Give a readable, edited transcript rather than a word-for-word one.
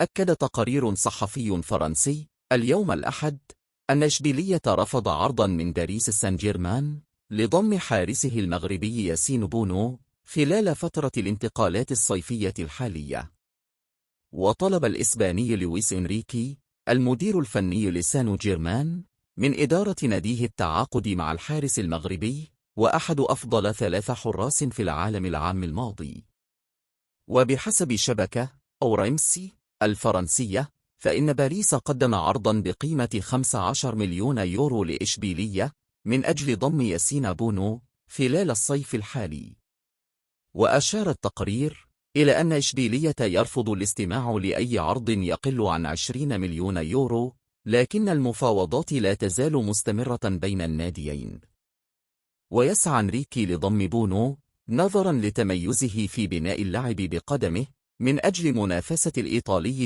أكد تقرير صحفي فرنسي اليوم الأحد أن إشبيلية رفض عرضا من باريس سان جيرمان لضم حارسه المغربي ياسين بونو خلال فترة الانتقالات الصيفية الحالية. وطلب الإسباني لويس إنريكي المدير الفني لسان جيرمان من إدارة ناديه التعاقد مع الحارس المغربي وأحد أفضل 3 حراس في العالم العام الماضي. وبحسب شبكة أوريمسي الفرنسية فإن باريس قدم عرضا بقيمة 15 مليون يورو لإشبيلية من أجل ضم ياسين بونو خلال الصيف الحالي. وأشار التقرير إلى أن إشبيلية يرفض الاستماع لأي عرض يقل عن 20 مليون يورو، لكن المفاوضات لا تزال مستمرة بين الناديين. ويسعى إنريكي لضم بونو نظرا لتميزه في بناء اللعب بقدمه من أجل منافسة الإيطالي